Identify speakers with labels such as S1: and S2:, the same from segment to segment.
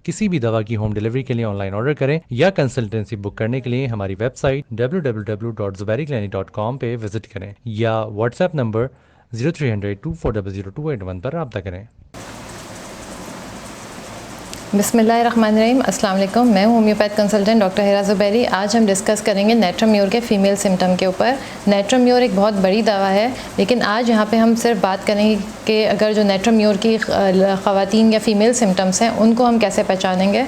S1: किसी भी दवा की होम डिलीवरी के लिए ऑनलाइन ऑर्डर करें या कंसल्टेंसी बुक करने के लिए हमारी वेबसाइट www.zubairiclinic.com पे विजिट करें या व्हाट्सएप नंबर 030024000281 पर रब्ता करें।
S2: बिस्मिल्लाहिर्रहमानिर्रहीम, अस्सलाम वालेकुम। मैं हूँ होम्योपैथ कंसल्टेंट डॉक्टर हिरा ज़ुबैरी। आज हम डिस्कस करेंगे नेट्रोम्योर के फ़ीमेल सिम्टम के ऊपर। नेट्रोम्योर एक बहुत बड़ी दवा है, लेकिन आज यहाँ पे हम सिर्फ बात करेंगे कि अगर जो नेट्रोम्योर की ख़वातीन या फ़ीमेल सिम्टम्स हैं उनको हम कैसे पहचानेंगे।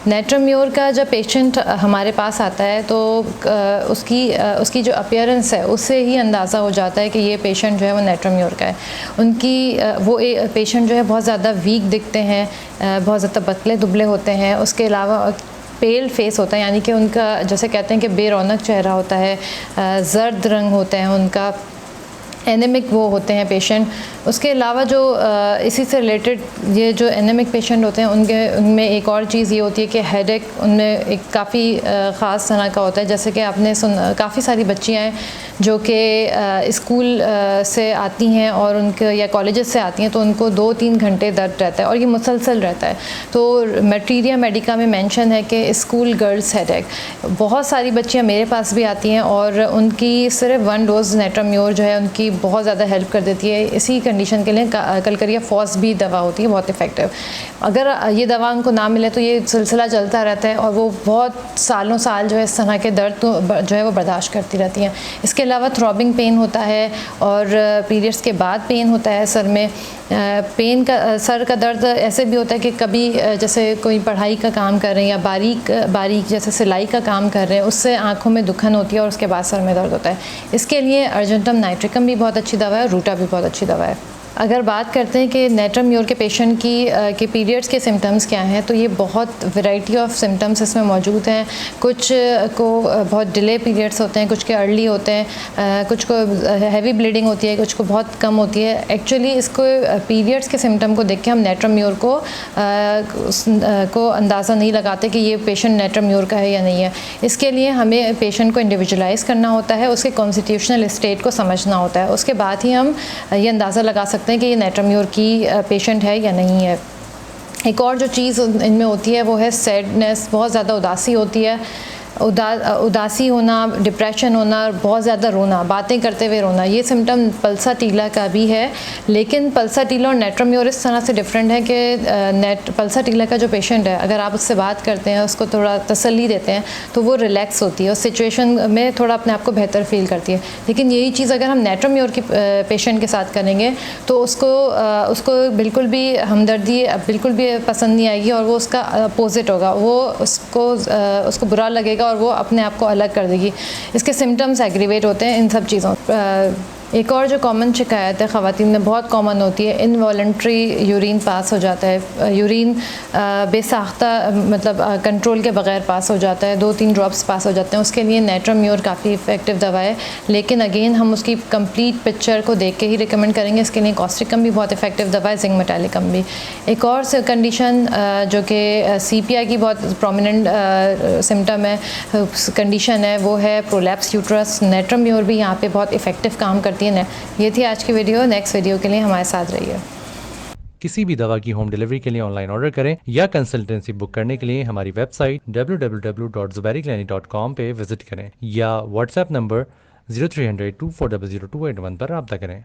S2: नेट्रोम्योर का जब पेशेंट हमारे पास आता है तो उसकी जो अपीयरेंस है उससे ही अंदाज़ा हो जाता है कि ये पेशेंट जो है वो नेट्रोम्योर का है। वो पेशेंट जो है बहुत ज़्यादा वीक दिखते हैं, बहुत ज़्यादा पतले दुबले होते हैं। उसके अलावा पेल फेस होता है, यानी कि उनका जैसे कहते हैं कि बेरौनक चेहरा होता है, ज़र्द रंग होते हैं उनका, एनेमिक वो होते हैं पेशेंट। उसके अलावा जो इसी से रिलेटेड ये जो एनेमिक पेशेंट होते हैं उनमें एक और चीज़ ये होती है कि हेडेक उनमें एक काफ़ी ख़ास तरह का होता है। जैसे कि आपने काफ़ी सारी बच्चियाँ हैं जो कि स्कूल से आती हैं और उनके या कॉलेजेस से आती हैं तो उनको 2-3 घंटे दर्द रहता है और ये मुसलसल रहता है। तो मटीरिया मेडिका में मेंशन है कि स्कूल गर्ल्स हेडेक। बहुत सारी बच्चियाँ मेरे पास भी आती हैं और उनकी सिर्फ 1 डोज़ नेट्रोम्योर जो है उनकी बहुत ज़्यादा हेल्प कर देती है। इसी कंडीशन के लिए कलकरिया फॉस भी दवा होती है, बहुत इफ़ेक्टिव। अगर ये दवा उनको ना मिले तो ये सिलसिला चलता रहता है और वो बहुत सालों साल जो है इस तरह के दर्द जो है वो बर्दाश्त करती रहती हैं। इसके अलावा थ्रॉबिंग पेन होता है और पीरियड्स के बाद पेन होता है सर में। सर का दर्द ऐसे भी होता है कि कभी जैसे कोई पढ़ाई का काम कर रहे हैं या बारीक जैसे सिलाई का काम कर रहे हैं, उससे आँखों में दुखन होती है और उसके बाद सर में दर्द होता है। इसके लिए अर्जेंटम नाइट्रिकम भी बहुत अच्छी दवा है, रूटा भी बहुत अच्छी दवा है। अगर बात करते हैं कि नेट्रोम्योर के पेशेंट की पीरियड्स के सिम्टम्स क्या हैं, तो ये बहुत वैरायटी ऑफ सिम्टम्स इसमें मौजूद हैं। कुछ को बहुत डिले पीरियड्स होते हैं, कुछ के अर्ली होते हैं, कुछ को हैवी ब्लीडिंग होती है, कुछ को बहुत कम होती है। एक्चुअली इसको पीरियड्स के सिम्टम को देख के हम नेट्रोम्योर को अंदाज़ा नहीं लगाते कि ये पेशेंट नेट्रोम्योर का है या नहीं है। इसके लिए हमें पेशेंट को इंडिविजुअलाइज़ करना होता है, उसके कॉन्स्टिट्यूशनल स्टेट को समझना होता है। उसके बाद ही हम ये अंदाज़ा लगा सकते हैं कि ये नेट्रोम्योर की पेशेंट है या नहीं है। एक और जो चीज़ इनमें होती है वो है सैडनेस, बहुत ज़्यादा उदासी होती है। उदासी होना, डिप्रेशन होना, बहुत ज़्यादा रोना, बातें करते हुए रोना, ये सिम्टम पल्साटीला का भी है। लेकिन पल्साटीला और नेट्रोम्योर इस तरह से डिफरेंट है कि पल्साटीला का जो पेशेंट है, अगर आप उससे बात करते हैं, उसको थोड़ा तसल्ली देते हैं तो वो रिलैक्स होती है, उस सिचुएशन में थोड़ा अपने आप को बेहतर फील करती है। लेकिन यही चीज़ अगर हम नेट्रोम्योर की पेशेंट के साथ करेंगे तो उसको बिल्कुल भी हमदर्दी बिल्कुल भी पसंद नहीं आएगी और वो उसका अपोजिट होगा, वो उसको बुरा लगेगा और वो अपने आप को अलग कर देगी। इसके सिम्टम्स एग्रीवेट होते हैं इन सब चीज़ों। एक और जो कॉमन शिकायत है ख़वातीन में बहुत कॉमन होती है, इनवॉलंट्री यूरिन पास हो जाता है। यूरिन बेसाख्ता मतलब कंट्रोल के बगैर पास हो जाता है, 2-3 ड्रॉप्स पास हो जाते हैं। उसके लिए नेट्रोम्योर काफ़ी इफ़ेक्टिव दवा है, लेकिन अगेन हम उसकी कंप्लीट पिक्चर को देख के ही रिकमेंड करेंगे। इसके लिए कॉस्टिकम भी बहुत इफ़ेक्टिव दवा है, जिंक मेटालिकम भी। एक और कंडीशन जो कि CPI की बहुत प्रोमिनेंट सिम्टम है, कंडीशन है, वो है प्रोलैप्स यूट्रस। नेट्रोम्योर भी यहाँ पे बहुत इफ़ेक्टिव काम करती है। ये थी आज की वीडियो। नेक्स्ट वीडियो के लिए हमारे साथ रहिए।
S1: किसी भी दवा की होम डिलीवरी के लिए ऑनलाइन ऑर्डर करें या कंसल्टेंसी बुक करने के लिए हमारी वेबसाइट www.zubairiclinic.com पे विजिट करें या व्हाट्सएप नंबर 030024000281 पर रब्ता करें।